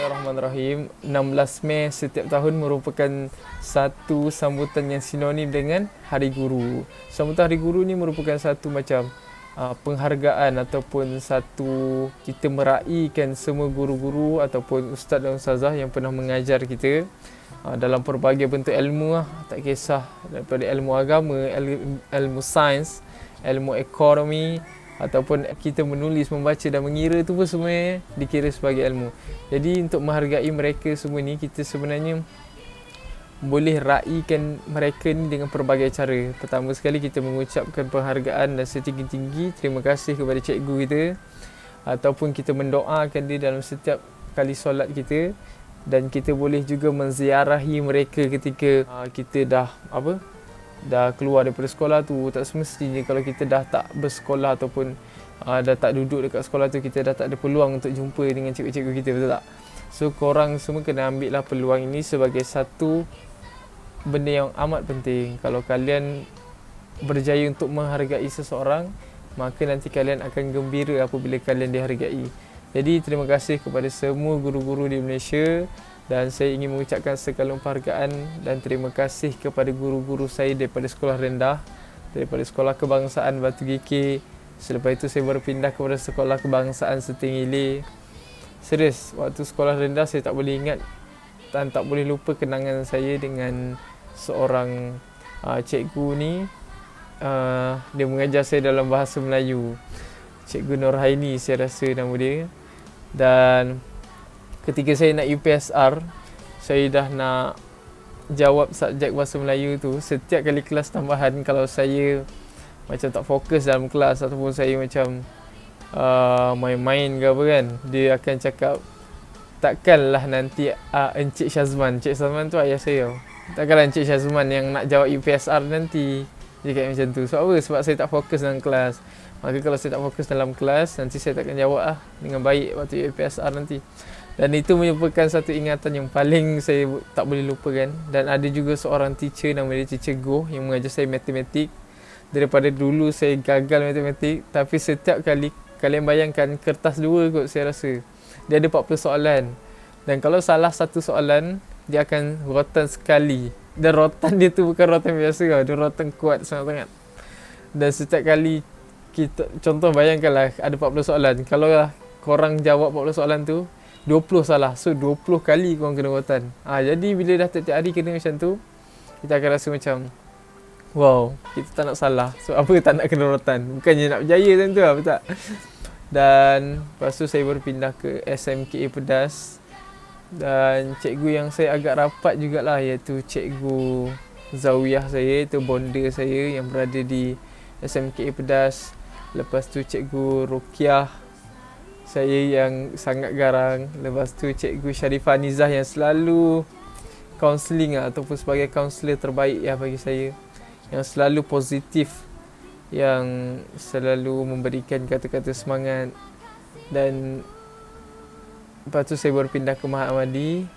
Bismillahirrahmanirrahim. 16 Mei setiap tahun merupakan satu sambutan yang sinonim dengan Hari Guru. Sambutan Hari Guru ni merupakan satu macam penghargaan ataupun satu kita meraihkan semua guru-guru ataupun ustaz dan ustazah yang pernah mengajar kita dalam pelbagai bentuk ilmu lah. Tak kisah daripada ilmu agama, ilmu sains, ilmu ekonomi, ataupun kita menulis, membaca dan mengira tu pun semuanya dikira sebagai ilmu. Jadi untuk menghargai mereka semua ni, kita sebenarnya boleh raikan mereka ni dengan pelbagai cara. Pertama sekali kita mengucapkan penghargaan dan setinggi-tinggi terima kasih kepada cikgu kita, ataupun kita mendoakan dia dalam setiap kali solat kita. Dan kita boleh juga menziarahi mereka ketika kita dah keluar daripada sekolah tu. Tak semestinya kalau kita dah tak bersekolah ataupun dah tak duduk dekat sekolah tu, kita dah tak ada peluang untuk jumpa dengan cikgu-cikgu kita, betul tak? So korang semua kena ambil lah peluang ini sebagai satu benda yang amat penting. Kalau kalian berjaya untuk menghargai seseorang, maka nanti kalian akan gembira apabila kalian dihargai. Jadi terima kasih kepada semua guru-guru di Malaysia, dan saya ingin mengucapkan sekalung penghargaan dan terima kasih kepada guru-guru saya daripada sekolah rendah, daripada sekolah kebangsaan Batu Gikir. Selepas itu saya berpindah kepada sekolah kebangsaan Setingili. Serius, waktu sekolah rendah saya tak boleh ingat dan tak boleh lupa kenangan saya dengan seorang cikgu ni. Dia mengajar saya dalam bahasa Melayu. Cikgu Nurhaini saya rasa nama dia. Dan ketika saya nak UPSR, saya dah nak jawab subjek bahasa Melayu tu. Setiap kali kelas tambahan, kalau saya macam tak fokus dalam kelas ataupun saya macam main-main ke apa kan, dia akan cakap, takkanlah nanti Encik Syazman. Encik Syazman tu ayah saya. Takkanlah Encik Syazman yang nak jawab UPSR nanti. Dia kata macam tu. Sebab apa? Sebab saya tak fokus dalam kelas. Maka kalau saya tak fokus dalam kelas, nanti saya takkan jawab dengan baik waktu UPSR nanti. Dan itu merupakan satu ingatan yang paling saya tak boleh lupakan. Dan ada juga seorang teacher, nama dia Teacher Goh, yang mengajar saya matematik. Daripada dulu saya gagal matematik, tapi setiap kali, kalian bayangkan kertas 2 kot saya rasa, dia ada 40 soalan. Dan kalau salah satu soalan, dia akan rotan sekali. Dan rotan dia tu bukan rotan biasa tau, dia rotan kuat sangat-sangat. Dan setiap kali kita, contoh bayangkanlah ada 40 soalan. Kalau korang jawab 40 soalan tu, 20 salah. So 20 kali korang kena rotan. Jadi bila dah tiap-tiap hari kena macam tu, kita akan rasa macam, wow, kita tak nak salah. So apa tak nak kena rotan? Bukannya nak berjaya macam tu lah, betul tak? Dan lepas tu saya berpindah ke SMKA Pedas. Dan cikgu yang saya agak rapat jugalah, iaitu cikgu Zawiyah saya, iaitu bonda saya yang berada di SMKA Pedas. Lepas tu cikgu Rukiah saya yang sangat garang. Lepas tu cikgu Sharifah Nizah yang selalu counselling ataupun sebagai kaunselor terbaik bagi saya, yang selalu positif, yang selalu memberikan kata-kata semangat. Dan lepas tu saya berpindah ke Mahat Ahmadi.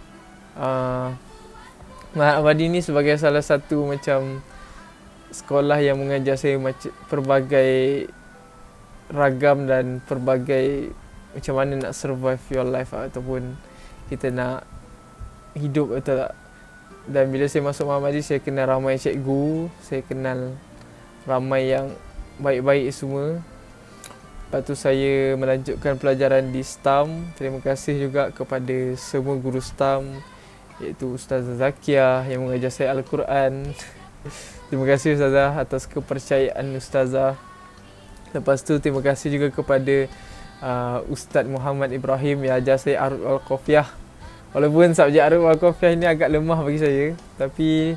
Mahat Ahmadi ni sebagai salah satu macam sekolah yang mengajar saya pelbagai ragam dan pelbagai macam mana nak survive your life ataupun kita nak hidup, betul tak? Dan bila saya masuk Mahat Ahmadi, saya kenal ramai cikgu, saya kenal ramai yang baik-baik semua. Lepas tu saya melanjutkan pelajaran di STAM. Terima kasih juga kepada semua guru STAM, iaitu Ustazah Zakiah yang mengajar saya Al-Quran. Terima kasih Ustazah atas kepercayaan Ustazah. Lepas tu terima kasih juga kepada Ustaz Muhammad Ibrahim yang ajar saya Arud Wal-Qafiah. Walaupun subjek Arud Wal-Qafiah ini agak lemah bagi saya, tapi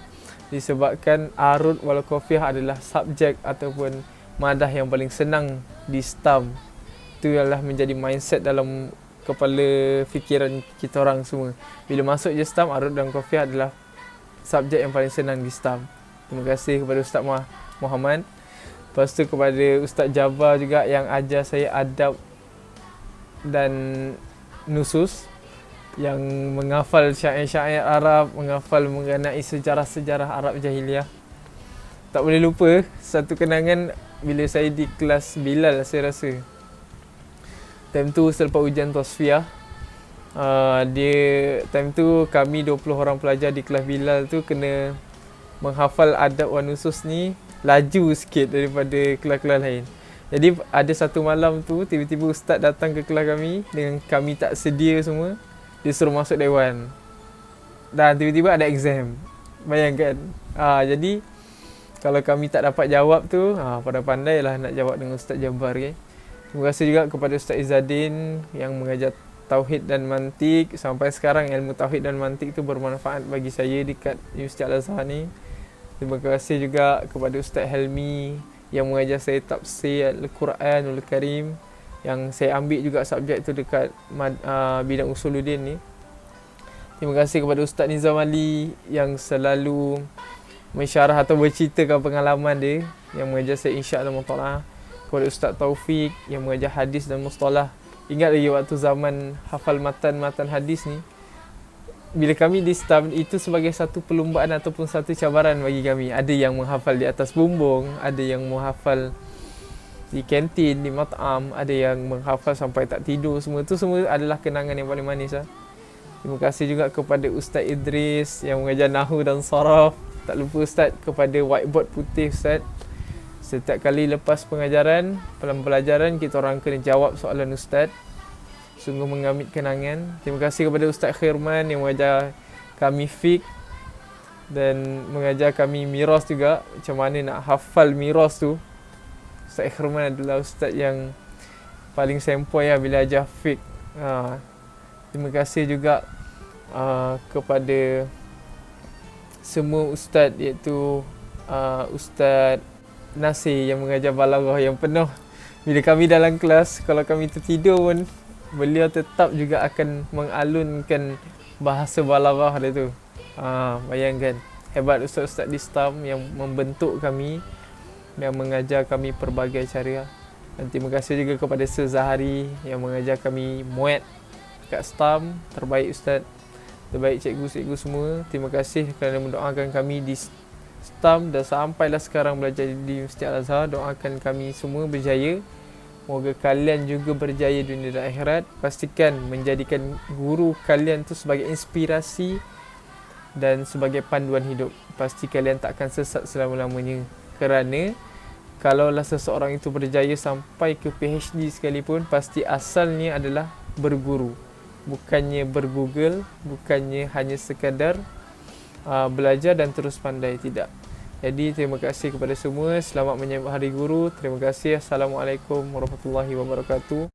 disebabkan Arud Wal-Qafiah adalah subjek ataupun madah yang paling senang di STAM. Itu adalah menjadi mindset dalam kepala fikiran kita orang semua. Bila masuk je STAM, Arud dan Qafiah adalah subjek yang paling senang di STAM. Terima kasih kepada Ustaz Muhammad. Lepas tu kepada Ustaz Jabar juga yang ajar saya adab dan nusus, yang menghafal syair-syair Arab, menghafal mengenai sejarah-sejarah Arab Jahiliah. Tak boleh lupa satu kenangan bila saya di kelas Bilal, saya rasa. Time tu selepas ujian Tosfiah, Dia time tu kami 20 orang pelajar di kelas Bilal tu kena menghafal adab wan nusus ni laju sikit daripada kelas-kelas lain. Jadi ada satu malam tu tiba-tiba ustaz datang ke kelas kami dengan kami tak sedia semua. Dia suruh masuk dewan. Dan tiba-tiba ada exam. Bayangkan. Jadi kalau kami tak dapat jawab tu, pandai-pandai lah nak jawab dengan Ustaz Jabbar ke. Terima kasih juga kepada Ustaz Izzadin yang mengajar tauhid dan mantik. Sampai sekarang ilmu tauhid dan mantik tu bermanfaat bagi saya dekat Universiti Al-Azhar ni. Terima kasih juga kepada Ustaz Helmi yang mengajar saya tafsir Al-Quranul Karim, yang saya ambil juga subjek tu dekat bidang usuluddin ni. Terima kasih kepada Ustaz Nizam Ali yang selalu mensyarah atau berceritakan pengalaman dia, yang mengajar saya insya-Allah mutalaah. Kepada Ustaz Taufik yang mengajar hadis dan mustalah. Ingat lagi waktu zaman hafal matan hadis ni, bila kami di STAM, itu sebagai satu perlumbaan ataupun satu cabaran bagi kami. Ada yang menghafal di atas bumbung, ada yang menghafal di kantin, di mat'am, ada yang menghafal sampai tak tidur. Semua tu semua adalah kenangan yang paling manis lah. Terima kasih juga kepada Ustaz Idris yang mengajar Nahu dan Saraf. Tak lupa Ustaz kepada whiteboard putih Ustaz. Setiap kali lepas pengajaran, pelajaran, kita orang kena jawab soalan Ustaz. Sungguh mengamit kenangan. Terima kasih kepada Ustaz Khirman yang mengajar kami fiqh dan mengajar kami miras juga. Macam mana nak hafal miras tu. Ustaz Khirman adalah Ustaz yang paling sempoi lah bila ajar fiqh. Terima kasih juga kepada semua ustaz, iaitu Ustaz Nasir yang mengajar balaghah yang penuh. Bila kami dalam kelas, kalau kami tertidur pun, beliau tetap juga akan mengalunkan bahasa balaghah dia tu. Bayangkan, hebat ustaz-ustaz di STAM yang membentuk kami, yang mengajar kami pelbagai cara. Dan terima kasih juga kepada Sir Zahari yang mengajar kami muat kat STAM. Terbaik ustaz, terbaik cikgu-cikgu semua. Terima kasih kerana mendoakan kami di STAM dan sampailah sekarang belajar di Universiti Al-Azhar. Doakan kami semua berjaya. Moga kalian juga berjaya dunia dan akhirat. Pastikan menjadikan guru kalian tu sebagai inspirasi dan sebagai panduan hidup. Pasti kalian tak akan sesat selama-lamanya. Kerana kalaulah seseorang itu berjaya sampai ke PhD sekalipun, pasti asalnya adalah berguru. Bukannya bergoogle, bukannya hanya sekadar belajar dan terus pandai, tidak. Jadi terima kasih kepada semua. Selamat menyambut Hari Guru. Terima kasih. Assalamualaikum warahmatullahi wabarakatuh.